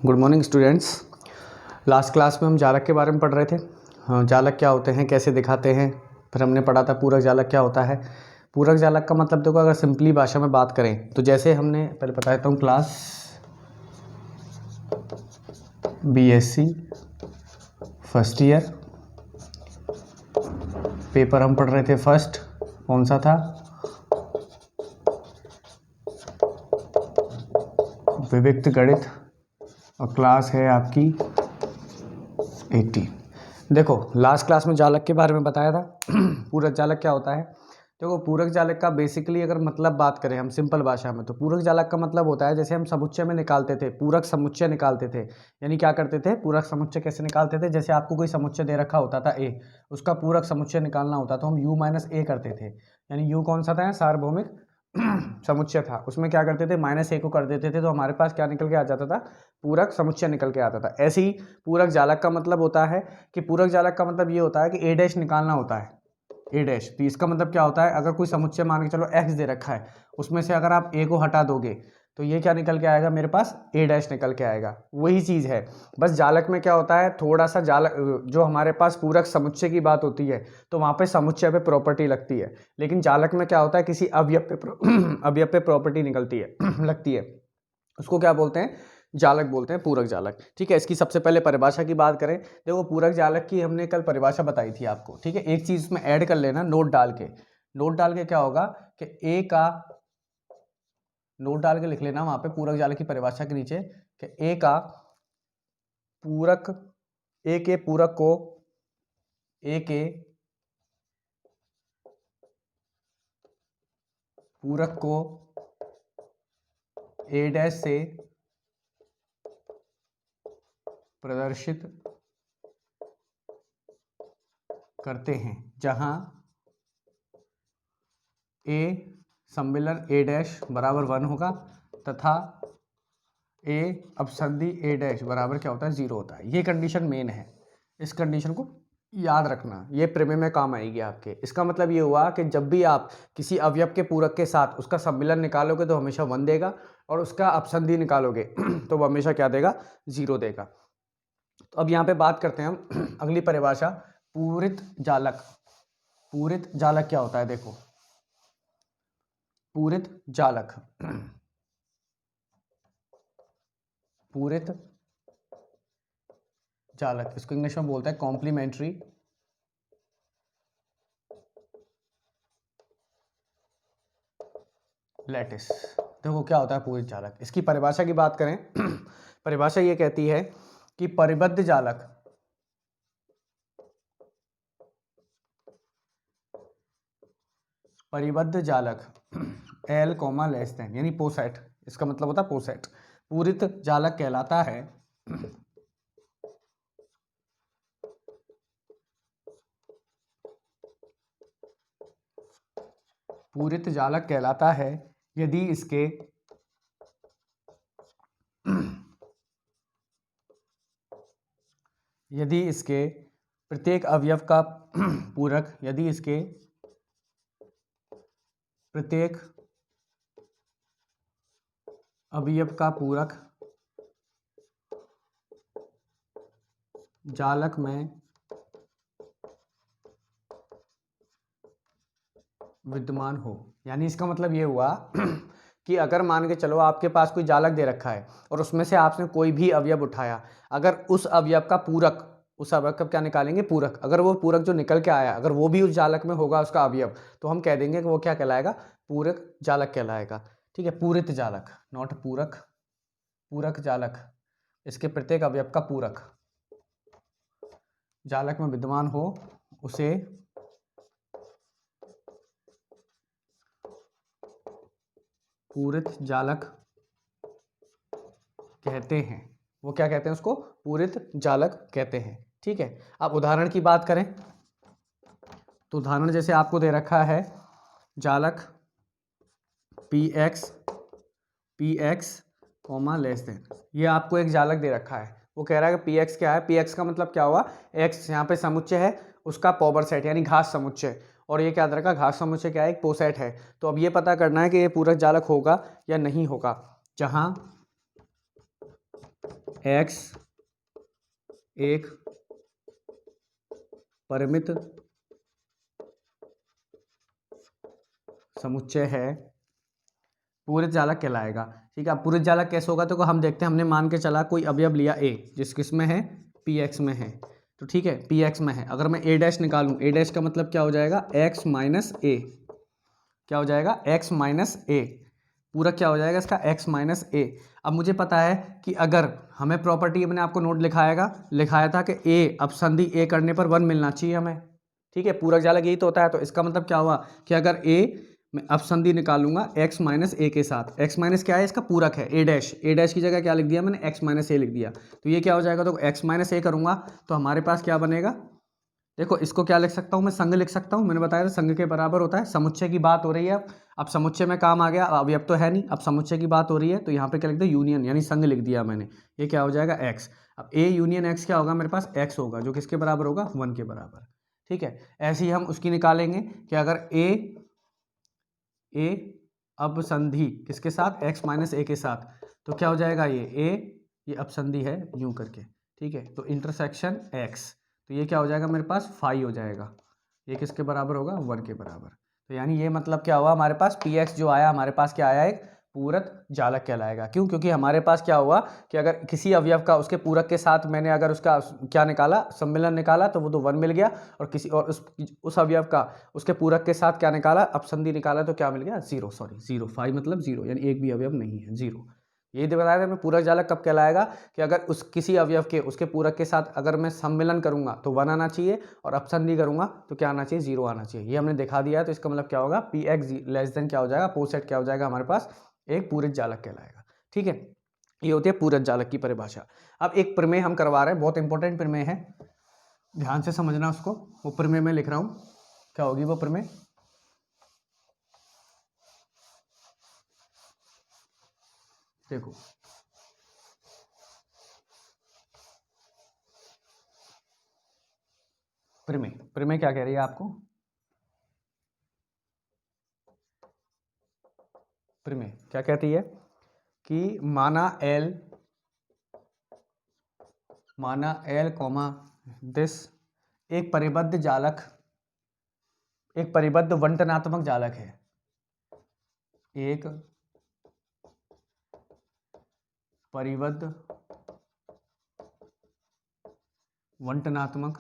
Good morning students. Last class में हम जालक के बारे में पढ़ रहे थे। हाँ, जालक क्या होते हैं, कैसे दिखाते हैं। फिर हमने पढ़ा था पूरक जालक क्या होता है। पूरक जालक का मतलब देखो, अगर सिंपली भाषा में बात करें तो जैसे हमने पहले बता देता हूँ, class BSc first year paper हम पढ़ रहे थे। फर्स्ट कौन सा था, विविक्त गणित, और क्लास है आपकी 80। देखो लास्ट क्लास में जालक के बारे में बताया था। पूरक जालक क्या होता है। देखो पूरक जालक का बेसिकली अगर मतलब बात करें हम सिंपल भाषा में, तो पूरक जालक का मतलब होता है जैसे हम समुच्चय में निकालते थे, पूरक समुच्चय निकालते थे। यानी क्या करते थे, पूरक समुच्चय कैसे निकालते थे। जैसे आपको कोई समुच्चय दे रखा होता था ए, उसका पूरक समुच्चय निकालना होता तो हम u माइनस ए करते थे। यानी u कौन सा था, सार्वभौमिक समुच्चय था। उसमें क्या करते थे, माइनस ए को कर देते थे, तो हमारे पास क्या निकल के आ जाता था, पूरक समुच्चय निकल के आता था। ऐसे ही पूरक जालक का मतलब होता है कि पूरक जालक का मतलब ये होता है कि ए डैश निकालना होता है, ए डैश। तो इसका मतलब क्या होता है, अगर कोई समुच्चय मान के चलो एक्स दे रखा है, उसमें से अगर आप ए को हटा दोगे तो ये क्या निकल के आएगा, मेरे पास ए डैश निकल के आएगा। वही चीज़ है, बस जालक में क्या होता है, थोड़ा सा जालक जो हमारे पास पूरक समुच्चय की बात होती है तो वहाँ पे समुच्चय पे प्रॉपर्टी लगती है, लेकिन जालक में क्या होता है, किसी अवयव पे अवयव पे प्रॉपर्टी निकलती है लगती है। उसको क्या बोलते हैं, जालक बोलते हैं, पूरक जालक। ठीक है, इसकी सबसे पहले परिभाषा की बात करें। देखो पूरक जालक की हमने कल परिभाषा बताई थी आपको। ठीक है, एक चीज में ऐड कर लेना, नोट डाल के। नोट डाल के क्या होगा कि ए का नोट डाल के लिख लेना वहां पे पूरक जालक की परिभाषा के नीचे कि ए का पूरक, ए के पूरक को, ए के पूरक को ए डैश से प्रदर्शित करते हैं, जहां ए सम्मिलन ए डैश बराबर 1 होगा तथा ए अपसंधि ए डैश बराबर क्या होता है, 0 होता है। ये कंडीशन मेन है, इस कंडीशन को याद रखना, ये प्रमेय में काम आएगी आपके। इसका मतलब ये हुआ कि जब भी आप किसी अवयव के पूरक के साथ उसका सम्मिलन निकालोगे तो हमेशा 1 देगा, और उसका अपसंधि निकालोगे तो वो हमेशा क्या देगा, 0 देगा। तो अब यहाँ पे बात करते हैं हम अगली परिभाषा, पूरित जालक। पूरित जालक क्या होता है, देखो पूरित जालक पूरित जालक, इसको इंग्लिश में बोलते हैं कॉम्प्लीमेंट्री लैटिस। देखो क्या होता है पूरित जालक, इसकी परिभाषा की बात करें परिभाषा ये कहती है कि परिबद्ध जालक एल कॉमा लेस देन, यानी पोसेट, इसका मतलब होता है पोसेट, पूरित जालक कहलाता है पूरित जालक कहलाता है यदि इसके यदि इसके प्रत्येक अवयव का पूरक, यदि इसके प्रत्येक अवयव का पूरक जालक में विद्यमान हो। यानी इसका मतलब ये हुआ कि अगर मान के चलो आपके पास कोई जालक दे रखा है और उसमें से आपने कोई भी अवयव उठाया, अगर उस अवयव का पूरक, उस अवयव का क्या निकालेंगे, पूरक, अगर वो पूरक जो निकल के आया अगर वो भी उस जालक में होगा उसका अवयव, तो हम कह देंगे कि वो क्या कहलाएगा, पूरक जालक कहलाएगा। ठीक है, पूरित जालक, नॉट पूरक, पूरक जालक, इसके प्रत्येक अवयव का पूरक जालक में विद्यमान हो उसे पूरित जालक कहते हैं। वो क्या कहते हैं, उसको पूरित जालक कहते हैं। ठीक है, अब उदाहरण की बात करें तो उदाहरण जैसे आपको दे रखा है जालक P x comma less than, ये आपको एक जालक दे रखा है। वो कह रहा है कि पी एक्स क्या है, पी एक्स का मतलब क्या हुआ, एक्स यहाँ पे समुच्चय है, उसका पॉवर सेट यानी घास समुच्चय, और ये क्या दे रखा, घास समुच्चय क्या है, एक पोसेट है। तो अब ये पता करना है कि ये पूरक जालक होगा या नहीं होगा, जहां x एक परिमित समुच्चय है, पूरक जालक कहलाएगा। ठीक है, अब पूरक जालक कैसे होगा तो हम देखते हैं। हमने मान के चला कोई अवयव लिया a, जिस किस में है, px में है, तो ठीक है px में है। अगर मैं a डैश निकालूं, a डैश का मतलब क्या हो जाएगा, x माइनस a, क्या हो जाएगा, x माइनस a, पूरक क्या हो जाएगा इसका, x माइनस a। अब मुझे पता है कि अगर हमें प्रॉपर्टी, मैंने आपको नोट लिखाया था कि a अपसंधि a करने पर 1 मिलना चाहिए हमें। ठीक है, पूरक जालक यही तो होता है। तो इसका मतलब क्या हुआ कि अगर a मैं अपसंधि निकालूंगा x माइनस a के साथ, x माइनस क्या है, इसका पूरक है a डैश की जगह क्या लिख दिया मैंने, x माइनस a लिख दिया। तो ये क्या हो जाएगा, तो x माइनस a करूंगा तो हमारे पास क्या बनेगा, देखो इसको क्या लिख सकता हूं मैं, संघ लिख सकता हूं। मैंने बताया था संघ के बराबर होता है। समुच्चय की बात हो रही है, अब समुच्चय में काम आ गया, अवयव तो है नहीं, अब समुच्चय की बात हो रही है तो यहाँ पे क्या लिख दिया, यूनियन, यानी संघ लिख दिया मैंने। ये क्या हो जाएगा, x। अब a यूनियन x क्या होगा, मेरे पास x होगा, जो किसके बराबर होगा, 1 के बराबर। ठीक है, ऐसे ही हम उसकी निकालेंगे कि अगर a अपसंधि किसके साथ, x माइनस a के साथ, तो क्या हो जाएगा ये अपसंधि है यूं करके। ठीक है, तो इंटरसेक्शन x, तो ये क्या हो जाएगा मेरे पास, फाई हो जाएगा। ये किसके बराबर होगा, 1 के बराबर। तो यानी ये मतलब क्या हुआ, हमारे पास px जो आया, हमारे पास क्या आया, एक पूरक जालक कहलाएगा। क्यों, क्योंकि हमारे पास क्या हुआ कि अगर किसी अवयव का उसके पूरक के साथ मैंने अगर उसका क्या निकाला, सम्मिलन निकाला, तो वो तो 1 मिल गया, और किसी और उस अवयव का उसके पूरक के साथ क्या निकाला, अपसंधि निकाला, तो क्या मिल गया, 0, सॉरी 0, फाई मतलब 0, यानी एक भी अवयव नहीं है, 0। ये बताया था मैं, पूरक जालक कब कहलाएगा कि अगर उस किसी अवयव के उसके पूरक के साथ अगर मैं सम्मिलन करूंगा तो 1 आना चाहिए, और अपसंधि करूंगा तो क्या आना चाहिए, 0 आना चाहिए। ये हमने दिखा दिया है। तो इसका मतलब क्या होगा, पी एक्स लेस देन क्या हो जाएगा, पोसेट क्या हो जाएगा हमारे पास, एक पूरक जालक कहलाएगा। ठीक है, ये होती है पूरक जालक की परिभाषा। अब एक प्रमेय हम करवा रहे हैं, बहुत इंपॉर्टेंट प्रमेय है, ध्यान से समझना उसको। वो प्रमेय में लिख रहा हूं, क्या होगी वो प्रमेय, देखो प्रमेय क्या कह रही है आपको, प्रमेय क्या कहती है कि माना L कॉमा दिस एक परिबद्ध जालक, एक परिबद्ध वंटनात्मक जालक है, एक परिबद्ध वंटनात्मक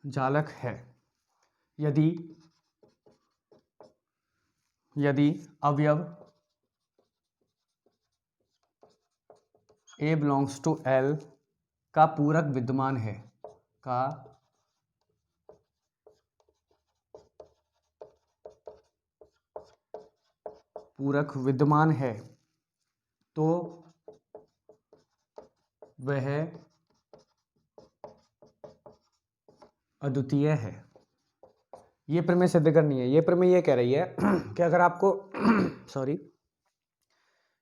जालक है यदि अवयव A बिलोंग्स टू L का पूरक विद्यमान है, का पूरक विद्यमान है, तो वह अद्वितीय है। ये प्रमेय सिद्ध करनी है। ये प्रमेय ये कह रही है कि अगर आपको सॉरी,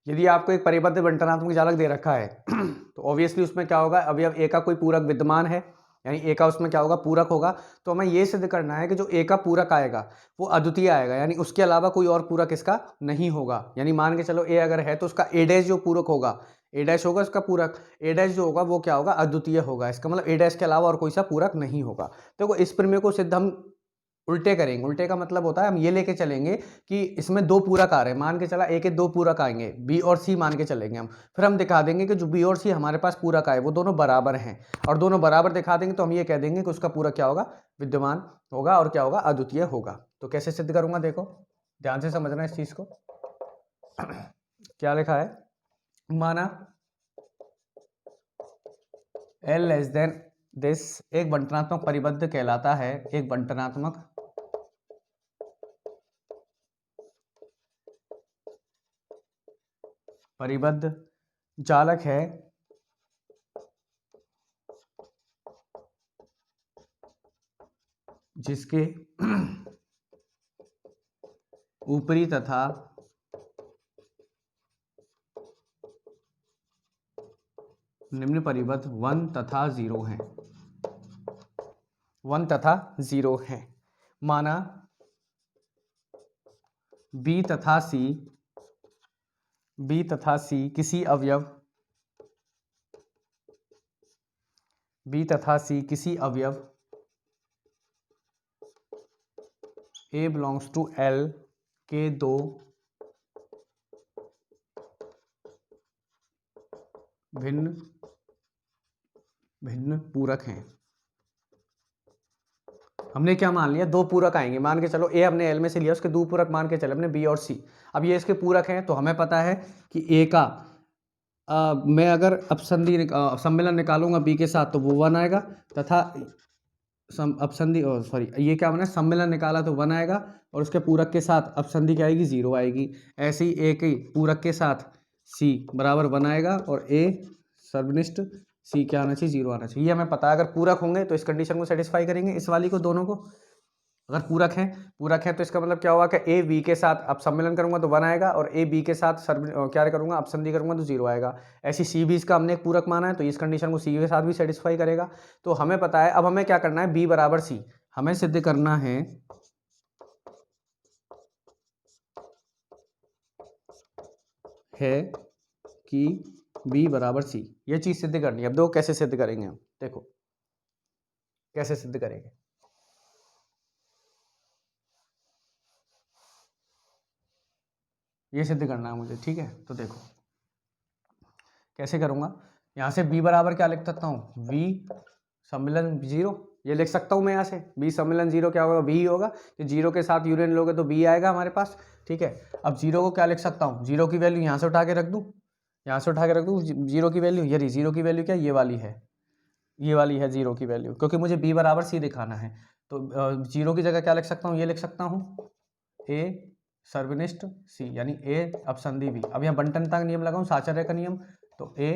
यदि आपको एक परिबद्ध बंटनात्मक जालक दे रखा है तो ऑब्वियसली उसमें क्या होगा, अवयव ए का कोई पूरक विद्यमान है, यानी ए का उसमें क्या होगा, पूरक होगा। तो हमें ये सिद्ध करना है कि जो ए का पूरक आएगा वो अद्वितीय आएगा, यानी उसके अलावा कोई और पूरक इसका नहीं होगा। यानी मान के चलो ए अगर है तो उसका ए डैश जो पूरक होगा, ए डैश होगा उसका पूरक, ए डैश जो होगा वो क्या होगा, अद्वितीय होगा। इसका मतलब ए डैश के अलावा और कोई सा पूरक नहीं होगा। देखो इस प्रमेय को सिद्ध हम उल्टे करेंगे। उल्टे का मतलब होता है हम ये लेके चलेंगे कि इसमें दो पूरक आ रहे हैं, मान के चला ए के दो पूरक आएंगे, बी और सी मान के चलेंगे हम। फिर हम दिखा देंगे कि जो बी और सी हमारे पास पूरक आए वो दोनों बराबर हैं, और दोनों बराबर दिखा देंगे तो हम ये कह देंगे कि उसका पूरक क्या होगा, विद्यमान होगा, और क्या होगा, अद्वितीय होगा। तो कैसे सिद्ध करूंगा, देखो ध्यान से समझना इस चीज को। क्या लिखा है, माना L लेस देन दिस एक बंटनात्मक परिबद्ध कहलाता है, एक बंटनात्मक परिबद्ध जालक है जिसके ऊपरी तथा निम्न परिबद्ध 1 तथा 0 हैं, 1 तथा 0 हैं। माना B तथा C बी तथा सी किसी अवयव बी तथा सी किसी अवयव ए बिलोंग्स टू एल के दो भिन्न भिन्न पूरक हैं। हमने क्या मान लिया, दो पूरक आएंगे, मान के चलो ए हमने एल में से लिया, उसके दो पूरक मान के चले अपने बी और सी। अब ये इसके पूरक हैं तो हमें पता है कि ए का मैं अगर अपसंधि सम्मेलन निकालूंगा बी के साथ तो वो 1 आएगा, तथा अपसंधि सॉरी ये क्या बना, सम्मेलन निकाला तो 1 आएगा, और उसके पूरक के साथ अपसंधि क्या आएगी, 0 आएगी। ऐसे ही ए के पूरक के साथ सी बराबर 1 आएगा, और ए सर्वनिष्ठ सी क्या आना चाहिए, 0 आना चाहिए। ये हमें पता है। अगर पूरक होंगे तो इस कंडीशन को सेटिस्फाई करेंगे, इस वाली को, दोनों को। अगर पूरक है तो इसका मतलब क्या हुआ कि ए बी के साथ अब सम्मेलन करूंगा तो 1 आएगा, और ए बी के साथ क्या करूंगा, अपसंधि करूंगा तो 0 आएगा। ऐसी सी भी इसका हमने एक पूरक माना है, तो इस कंडीशन को सी के साथ भी सेटिस्फाई करेगा। तो हमें पता है, अब हमें क्या करना है, बी बराबर सी हमें सिद्ध करना है कि बी बराबर सी, ये चीज सिद्ध करनी है। अब देखो कैसे सिद्ध करेंगे हम, देखो कैसे सिद्ध करेंगे। ये सिद्ध करना है मुझे, ठीक है। तो देखो कैसे करूंगा, यहां से b बराबर क्या लिख सकता हूं, v सम्मिलन 0, ये लिख सकता हूं मैं यहाँ से। b सम्मिलन 0 क्या होगा, v ही होगा, कि 0 के साथ यूनियन लोगे तो b आएगा हमारे पास, ठीक है। अब 0 को क्या लिख सकता हूँ, 0 की वैल्यू यहाँ से उठा के रख दूँ, यहाँ से उठा के रख दूँ 0 की वैल्यू, यदि 0 की वैल्यू क्या, ये वाली है, ये वाली है 0 की वैल्यू, क्योंकि मुझे b बराबर c दिखाना है। तो 0 की जगह क्या लिख सकता हूँ, ये लिख सकता हूँ a सर्वनिष्ठ c, यानी a अपसंधि b। अब यहाँ बंटनता का नियम लगाऊं, साचर्य का नियम, तो a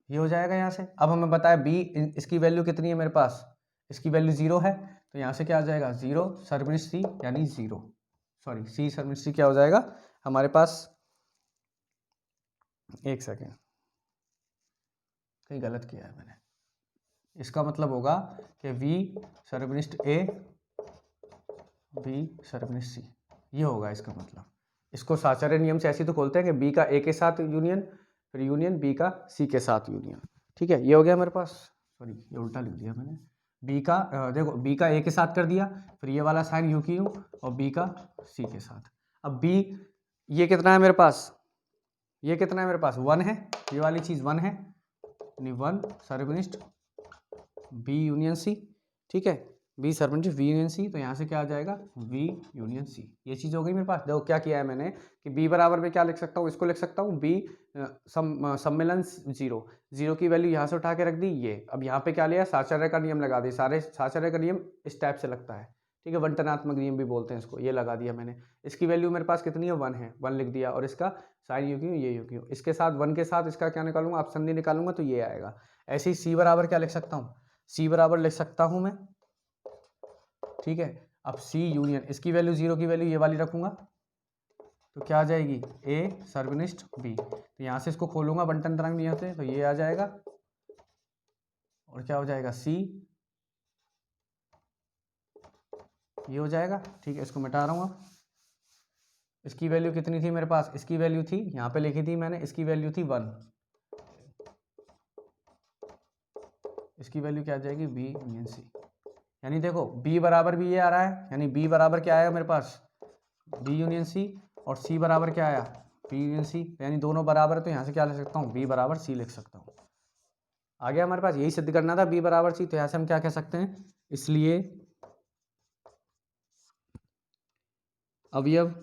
ये हो जाएगा यहाँ से। अब हमें बताया b इसकी वैल्यू कितनी है मेरे पास, इसकी वैल्यू 0 है, तो यहाँ से क्या आ जाएगा, 0 सर्वनिष्ठ c यानी 0, सॉरी c सर्वनिष्ठ c क्या हो जाएगा हमारे पास, एक सेकेंड कहीं गलत किया है मैंने, इसका मतलब होगा कि v सर्वनिष्ठ a b सर्वनिष्ठ c, ये होगा इसका मतलब। इसको साचर्य नियम से ऐसे तो खोलते हैं कि b का a के साथ यूनियन, फिर यूनियन b का c के साथ यूनियन, ठीक है। ये हो गया मेरे पास, सॉरी ये उल्टा लिख दिया मैंने, b का देखो b का a के साथ कर दिया, फिर ये वाला साइन यूं की यूं, और b का c के साथ। अब b ये कितना है मेरे पास, ये कितना है मेरे पास, 1 है, ये वाली चीज़ 1 है, यानी 1 सर्वनिष्ठ b यूनियन c, ठीक है, b सर्वनिष्ठ v यूनियन c। तो यहाँ से क्या आ जाएगा, v यूनियन c, ये चीज़ हो गई मेरे पास। देखो क्या किया है मैंने कि b बराबर में क्या लिख सकता हूँ, इसको लिख सकता हूँ b सम्मेलन 0, 0 की वैल्यू यहाँ से उठा के रख दी ये। अब यहाँ पे क्या लिया, साचर्य का नियम लगा दी, सारे साचर्य का नियम इस टाइप से लगता है, ठीक है, बंटनात्मक नियम भी बोलते हैं इसको, ये लगा दिया मैंने। इसकी वैल्यू मेरे पास कितनी है, 1 है, 1 लिख दिया, और इसका साइन यू क्यों, ये यू क्यों, इसके साथ 1 के साथ इसका क्या निकालूंगा, अपसंधि निकालूंगा तो ये आएगा। ऐसे ही c बराबर क्या लिख सकता हूँ, c बराबर लिख सकता हूँ मैं, ठीक है। अब c यूनियन, इसकी वैल्यू 0 की वैल्यू ये वाली रखूंगा, तो क्या आ जाएगी, a सर्वनिष्ठ b। तो यहाँ से इसको खोलूंगा बंटन तरंग नियम से, तो ये आ जाएगा, और क्या हो जाएगा, c ये हो जाएगा, ठीक है। इसको मिटा रहा हूँ अब। इसकी वैल्यू कितनी थी मेरे पास, इसकी वैल्यू थी, यहाँ पे लिखी थी मैंने, इसकी वैल्यू थी 1, इसकी वैल्यू क्या आ जाएगी, b यूनियन c, यानी देखो b बराबर भी ये आ रहा है, यानी b बराबर क्या आया मेरे पास, b यूनियन c, और c बराबर क्या आया, b यूनियन c, यानी दोनों बराबर है, तो यहाँ से क्या लिख सकता हूँ, b बराबर c लिख सकता हूँ। आ गया हमारे पास, यही सिद्ध करना था, b बराबर c। तो यहाँ से हम क्या कह सकते हैं, इसलिए अवयव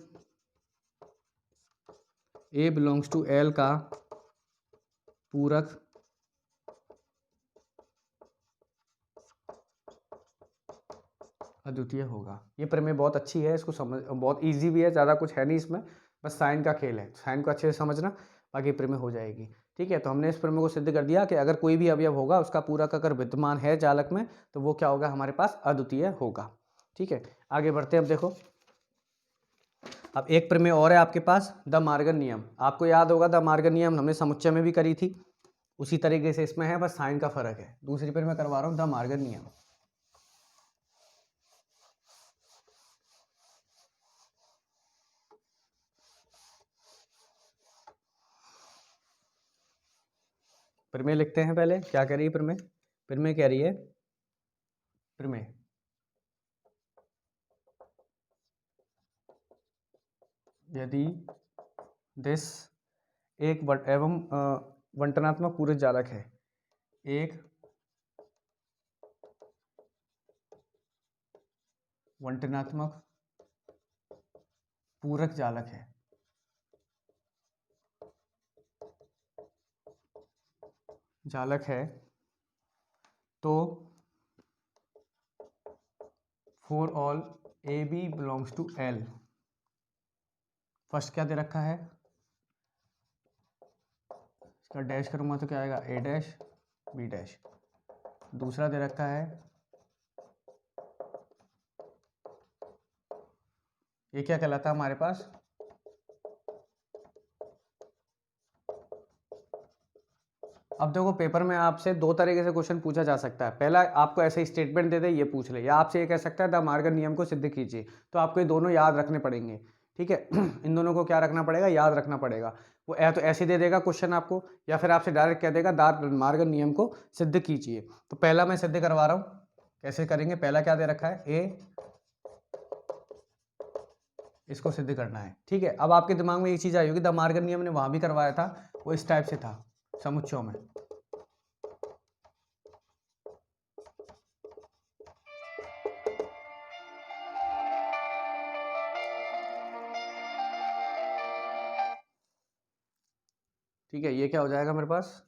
a बिलोंग्स टू l का पूरक अद्वितीय होगा। ये प्रमेय बहुत अच्छी है, इसको समझ, बहुत इजी भी है, ज़्यादा कुछ है नहीं इसमें, बस साइन का खेल है, साइन को अच्छे से समझना, बाकी प्रमेय हो जाएगी, ठीक है। तो हमने इस प्रमेय को सिद्ध कर दिया कि अगर कोई भी अवयव होगा उसका पूरक अगर विद्यमान है जालक में, तो वो क्या होगा, हमारे पास अद्वितीय होगा, ठीक है। आगे बढ़ते हैं। अब देखो, अब एक प्रमेय और है आपके पास, द मार्गन नियम। आपको याद होगा द मार्गन नियम हमने समुच्चय में भी करी थी, उसी तरीके से इसमें है, बस साइन का फर्क है। दूसरी प्रमेय करवा रहा हूँ, द मार्गन नियम। प्रमेय लिखते हैं पहले। क्या कह रही है प्रमेय? प्रमेय कह रही है, प्रमेय यदि दिस एक एवं बंटनात्मक पूरक जालक है, एक बंटनात्मक पूरक जालक है, तो for all A B belongs to L, first क्या दे रखा है, इसका डैश करूंगा तो क्या आएगा, ए डैश बी डैश। दूसरा दे रखा है, ये क्या कहलाता है हमारे पास, अब देखो पेपर में आपसे दो तरीके से क्वेश्चन पूछा जा सकता है। पहला आपको ऐसे स्टेटमेंट दे दे ये पूछ ले, या आपसे ये कह सकता है द मार्गन नियम को सिद्ध कीजिए। तो आपको ये दोनों याद रखने पड़ेंगे, ठीक है। इन दोनों को क्या रखना पड़ेगा, याद रखना पड़ेगा। वो या तो ऐसे दे देगा क्वेश्चन आपको, या फिर आपसे डायरेक्ट कह देगा द मार्गन नियम को सिद्ध कीजिए। तो पहला मैं सिद्ध करवा रहा हूँ, कैसे करेंगे। पहला क्या दे रखा है, ए, इसको सिद्ध करना है, ठीक है। अब आपके दिमाग में एक चीज आई होगी, द मार्गन नियम ने वहां भी करवाया था, वो इस टाइप से था समुच्चयों में। ठीक है, ये क्या हो जाएगा मेरे पास,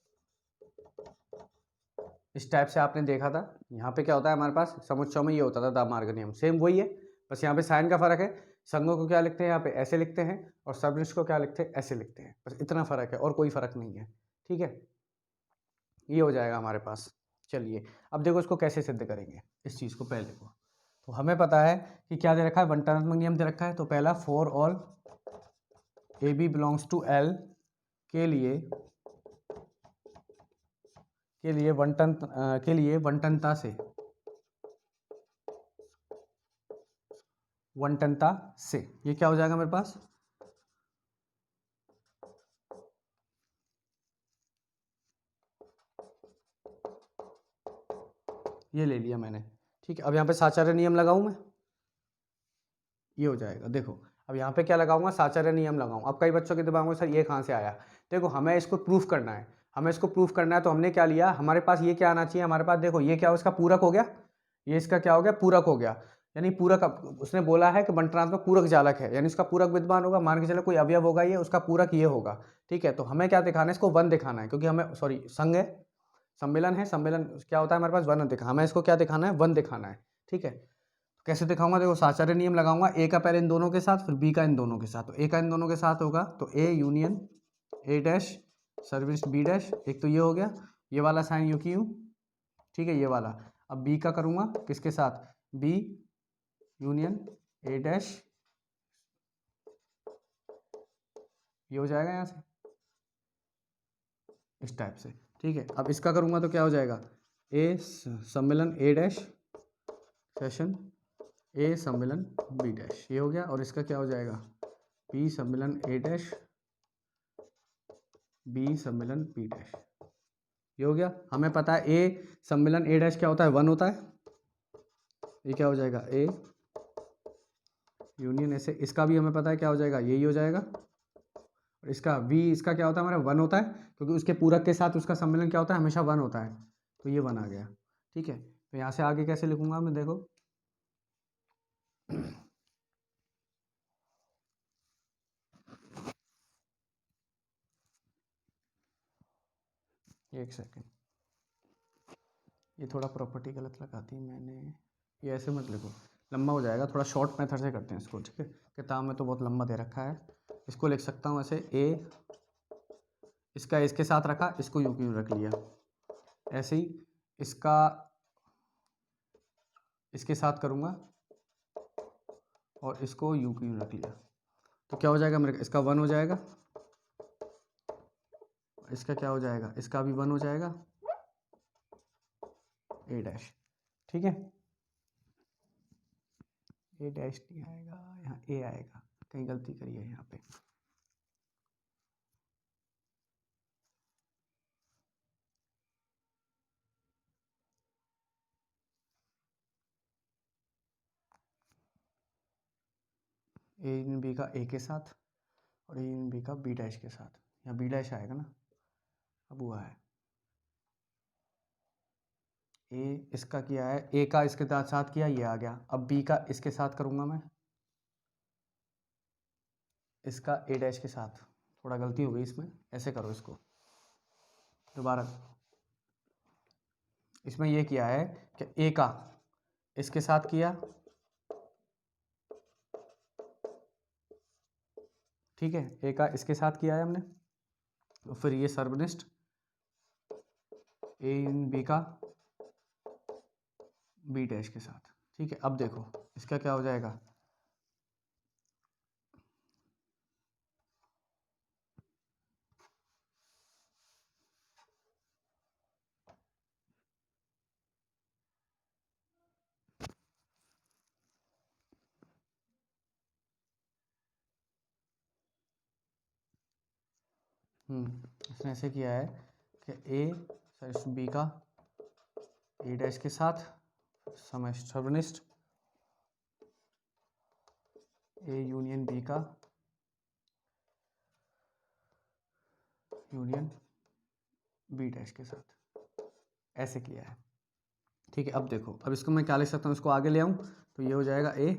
इस टाइप से आपने देखा था। यहाँ पे क्या होता है हमारे पास, समुच्चयों में ये होता था द मार्ग नियम, सेम वही है, बस यहाँ पे साइन का फर्क है। संघों को क्या लिखते हैं यहाँ पे, ऐसे लिखते हैं, और सबलिस्ट को क्या लिखते हैं, ऐसे लिखते हैं। बस इतना फर्क है और कोई फर्क नहीं है, ठीक है। ये हो जाएगा हमारे पास। चलिए अब देखो इसको कैसे सिद्ध करेंगे, इस चीज़ को पहले को। तो हमें पता है कि क्या दे रखा है, बंटनात्मक नियम दे रखा है। तो पहला for all A B belongs to L के लिए वंटनता से ये क्या हो जाएगा मेरे पास, ये ले लिया मैंने, ठीक है। अब यहाँ पे साचार्य नियम लगाऊं मैं, ये हो जाएगा। देखो अब यहाँ पे क्या लगाऊंगा, साचार्य नियम लगाऊं। अब कई बच्चों के दिमाग में सर ये कहाँ से आया, देखो हमें इसको प्रूफ करना है, तो हमने क्या लिया, हमारे पास ये क्या आना चाहिए, हमारे पास देखो ये क्या हो, इसका पूरक हो गया, ये इसका क्या हो गया, पूरक हो गया। यानी पूरक, उसने बोला है कि बंटनात्मक पूरक जालक है, यानी उसका पूरक विद्यमान होगा। मान के चलो कोई अवयव होगा ये, उसका पूरक ये होगा, ठीक है। तो हमें क्या दिखाना है, इसको वन दिखाना है, क्योंकि हमें सॉरी संघ है, सम्मेलन है, सम्मेलन क्या होता है हमारे पास, वन दिखा, हमें इसको क्या दिखाना है, वन दिखाना है, ठीक है। कैसे दिखाऊंगा, देखो साचार्य नियम लगाऊंगा, ए का पहले इन दोनों के साथ, फिर बी का इन दोनों के साथ। तो ए का इन दोनों के साथ होगा तो A union A dash service B dash, एक तो ये हो गया, ये वाला साइन यू की यू, ठीक है, ये वाला। अब बी का करूंगा किसके साथ, बी यूनियन ए डैश, ये हो जाएगा यहाँ से इस टाइप से, ठीक है। अब इसका करूंगा तो क्या हो जाएगा, ए सम्मेलन ए डैश सेशन ए सम्मेलन बी डैश, ये हो गया। और इसका क्या हो जाएगा, बी सम्मेलन ए डैश बी सम्मेलन बी डैश, ये हो गया। हमें पता है ए सम्मेलन ए डैश क्या होता है, वन होता है। ये क्या हो जाएगा, ए यूनियन ऐसे, इसका भी हमें पता है क्या हो जाएगा, यही हो जाएगा। और इसका वी, इसका क्या होता है हमारा, वन होता है, क्योंकि उसके पूरक के साथ उसका सम्मेलन क्या होता है, हमेशा वन होता है। तो ये वन आ गया, ठीक है। तो यहाँ से आगे कैसे लिखूंगा मैं, देखो एक सेकेंड, ये थोड़ा प्रॉपर्टी गलत लगा दी मैंने, ये ऐसे मत लिखो, लंबा हो जाएगा। थोड़ा शॉर्ट मेथड से करते हैं इसको, ठीक है। किताब में तो बहुत लंबा दे रखा है, इसको लिख सकता हूँ ऐसे, ए इसका इसके साथ रखा, इसको यूं क्यों रख लिया, ऐसे ही इसका इसके साथ करूँगा और इसको यूं क्यों रख लिया। तो क्या हो जाएगा मेरे, इसका वन हो जाएगा, इसका क्या हो जाएगा, इसका भी वन हो जाएगा, ए डैश, ठीक है। ए डैश नहीं आएगा, यहाँ ए आएगा, कहीं गलती करी है यहाँ पे। ए यूनियन बी का ए के साथ और ए यूनियन बी का बी डैश के साथ, या बी डैश आएगा ना, अब हुआ है ए इसका किया है, ए का इसके साथ किया, ये आ गया। अब बी का इसके साथ करूँगा मैं, इसका ए डैश के साथ, थोड़ा गलती हो गई इसमें, ऐसे करो इसको दोबारा। इसमें ये किया है कि ए का इसके साथ किया, ठीक है, ए का इसके साथ किया है हमने, तो फिर ये सर्वनिष्ठ ए यूनियन बी का बी डैश के साथ, ठीक है। अब देखो इसका क्या हो जाएगा, इसने ऐसे किया है कि ए सर्वनिष्ठ बी का ए डैश के साथ सर्वनिष्ठ ए यूनियन बी का यूनियन बी डैश के साथ, ऐसे किया है, ठीक है। अब देखो, अब इसको मैं क्या लिख सकता हूँ, इसको आगे ले आऊँ तो ये हो जाएगा ए,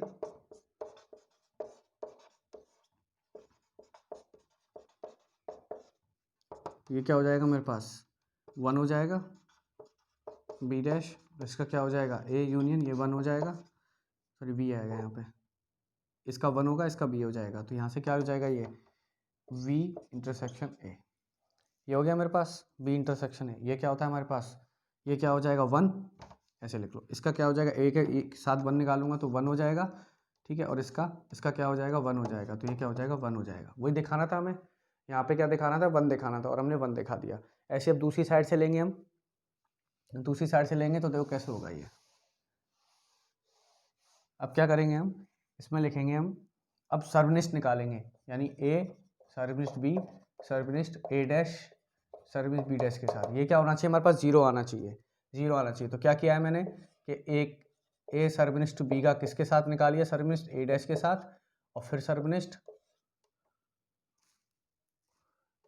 ये क्या हो जाएगा मेरे पास 1 हो जाएगा, बी डैश, इसका क्या हो जाएगा ए यूनियन, ये 1 हो जाएगा, सॉरी बी आएगा यहाँ पे, इसका 1 होगा, इसका बी हो जाएगा, तो यहाँ से क्या हो जाएगा ये वी इंटरसेक्शन ए, ये हो गया मेरे पास बी इंटरसेक्शन ए। ये क्या होता है हमारे पास, ये क्या हो जाएगा 1, ऐसे लिख लो। इसका क्या हो जाएगा ए के साथ 1 निकालूंगा तो 1 हो जाएगा, ठीक है, और इसका क्या हो जाएगा 1 हो जाएगा, तो ये क्या हो जाएगा 1 हो जाएगा। वही दिखाना था हमें, यहाँ पे क्या दिखाना था 1 दिखाना था, और हमने 1 दिखा दिया। ऐसे अब दूसरी साइड से लेंगे हम, दूसरी साइड से लेंगे तो देखो कैसे होगा ये। अब क्या करेंगे हम, इसमें लिखेंगे हम, अब सर्वनिष्ठ निकालेंगे, यानी ए सर्वनिष्ठ बी सर्वनिष्ठ ए डैश सर्वनिष्ठ बी डैश के साथ, ये क्या होना चाहिए हमारे पास 0 आना चाहिए, 0 आना चाहिए। तो क्या किया है मैंने कि एक ए सर्वनिष्ठ बी का किसके साथ निकालिए, सर्वनिष्ठ ए डैश के साथ, और फिर सर्वनिष्ठ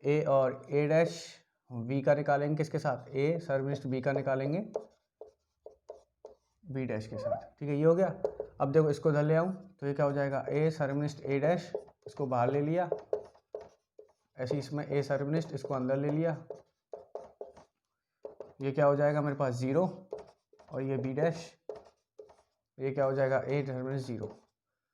ए और ए डैश बी का निकालेंगे किसके साथ, ए सर्वनिष्ठ बी का निकालेंगे बी डैश के साथ, ठीक है, ये हो गया। अब देखो इसको इधर ले आऊँ तो ये क्या हो जाएगा ए सर्वनिष्ठ ए डैश, इसको बाहर ले लिया, ऐसे इसमें ए सर्वनिष्ठ इसको अंदर ले लिया, ये क्या हो जाएगा मेरे पास 0, और ये बी डैश, ये क्या हो जाएगा ए सर्वनिष्ठ 0,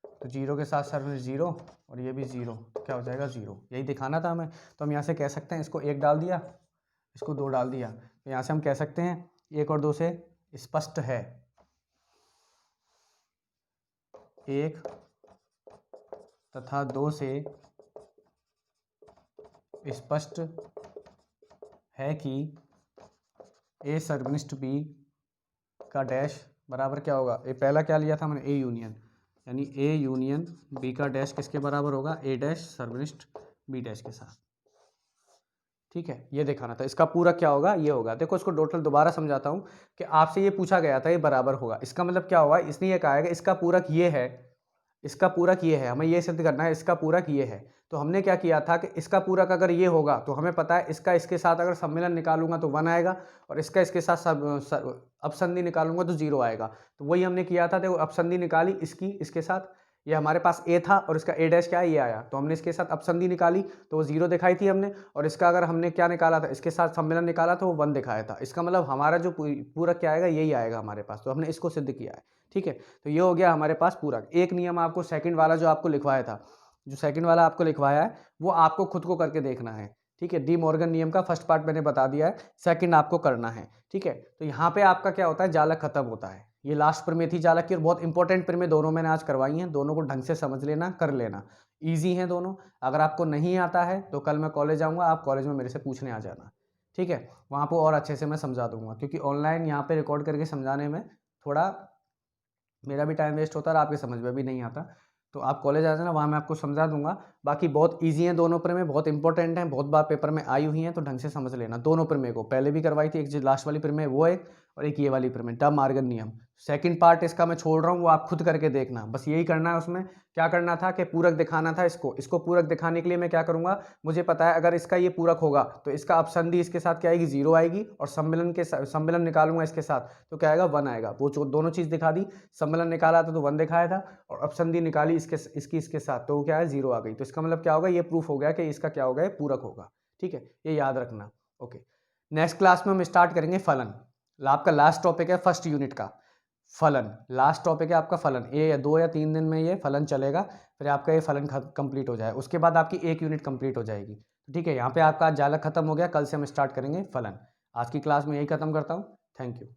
तो 0 के साथ सर्वनिष्ठ 0 और ये भी 0, तो क्या हो जाएगा 0, यही दिखाना था हमें। तो हम यहाँ से कह सकते हैं, इसको 1 डाल दिया, इसको 2 डाल दिया, तो यहाँ से हम कह सकते हैं 1 और 2 से स्पष्ट है, 1 तथा 2 से स्पष्ट है कि ए सर्वनिष्ठ बी का डैश बराबर क्या होगा, ये पहला क्या लिया था मैंने ए यूनियन, यानी ए यूनियन बी का डैश किसके बराबर होगा, ए डैश सर्वनिष्ठ बी डैश के साथ, ठीक है, ये दिखाना था। इसका पूरा क्या होगा, ये होगा। देखो इसको टोटल दोबारा समझाता हूँ कि आपसे ये पूछा गया था ये बराबर होगा, इसका मतलब क्या होगा, इसने ये कहा है कि इसका पूरक ये है, इसका पूरक ये है, हमें ये सिद्ध करना है इसका पूरक ये है। तो हमने क्या किया था कि इसका पूरक अगर ये होगा तो हमें पता है इसका इसके साथ अगर सम्मिलन निकालूंगा तो 1 आएगा, और इसका इसके साथ अपसंधि निकालूंगा तो 0 आएगा। तो वही हमने किया था, देखो अपसंधि निकाली इसकी इसके साथ, ये हमारे पास ए था और इसका ए डैश क्या है ये आया, तो हमने इसके साथ अपसंधि निकाली तो वो 0 दिखाई थी हमने, और इसका अगर हमने क्या निकाला था, इसके साथ सम्मिलन निकाला तो वो 1 दिखाया था। इसका मतलब हमारा जो पूरक क्या आएगा यही आएगा हमारे पास, तो हमने इसको सिद्ध किया है, ठीक है। तो ये हो गया हमारे पास पूरक। एक नियम आपको सेकंड वाला जो आपको लिखवाया था, जो सेकंड वाला आपको लिखवाया है वो आपको खुद को करके देखना है, ठीक है। डी मॉर्गन नियम का फर्स्ट पार्ट मैंने बता दिया है, सेकंड आपको करना है, ठीक है। तो यहाँ पे आपका क्या होता है, जालक खत्म होता है। ये लास्ट प्रमेय थी जालक की, और बहुत इंपॉर्टेंट प्रमेय दोनों मैंने आज करवाई हैं, दोनों को ढंग से समझ लेना, कर लेना, ईजी हैं दोनों। अगर आपको नहीं आता है तो कल मैं कॉलेज आऊँगा, आप कॉलेज में मेरे से पूछने आ जाना, ठीक है। वहाँ पर और अच्छे से मैं समझा दूंगा, क्योंकि ऑनलाइन यहाँ पे रिकॉर्ड करके समझाने में थोड़ा मेरा भी टाइम वेस्ट होता है और आपके समझ में भी नहीं आता। तो आप कॉलेज आ जाना, वहाँ मैं आपको समझा दूंगा। बाकी बहुत इजी हैं दोनों प्रमेय, बहुत इंपॉर्टेंट हैं, बहुत बार पेपर में आई हुई हैं, तो ढंग से समझ लेना दोनों प्रमेय को। पहले भी करवाई थी, एक जो लास्ट वाली प्रमेय वो एक, और एक ये वाली प्रमेय डी मॉर्गन नियम, सेकंड पार्ट इसका मैं छोड़ रहा हूँ, वो आप खुद करके देखना, बस यही करना है। उसमें क्या करना था कि पूरक दिखाना था इसको पूरक दिखाने के लिए मैं क्या करूँगा, मुझे पता है अगर इसका ये पूरक होगा तो इसका अपसंधि इसके साथ क्या आएगी, 0 आएगी, और सम्मिलन निकालूंगा इसके साथ तो क्या आएगा, 1 आएगा। वो दोनों चीज़ दिखा दी, सम्मिलन निकाला था तो 1 दिखाया था, और अपसंधि निकाली इसके साथ तो वो क्या है, 0 आ गई। तो इसका मतलब क्या होगा, ये प्रूफ हो गया कि इसका क्या होगा, ये पूरक होगा। ठीक है, ये याद रखना। ओके, नेक्स्ट क्लास में हम स्टार्ट करेंगे फलन। आपका लास्ट टॉपिक है फर्स्ट यूनिट का फलन, लास्ट टॉपिक है आपका फलन। ये या 2 या 3 दिन में ये फलन चलेगा, फिर आपका ये फलन कंप्लीट हो जाए, उसके बाद आपकी 1 यूनिट कंप्लीट हो जाएगी। ठीक है, यहाँ पे आपका जालक खत्म हो गया, कल से हम स्टार्ट करेंगे फलन। आज की क्लास में यही खत्म करता हूँ। Thank you.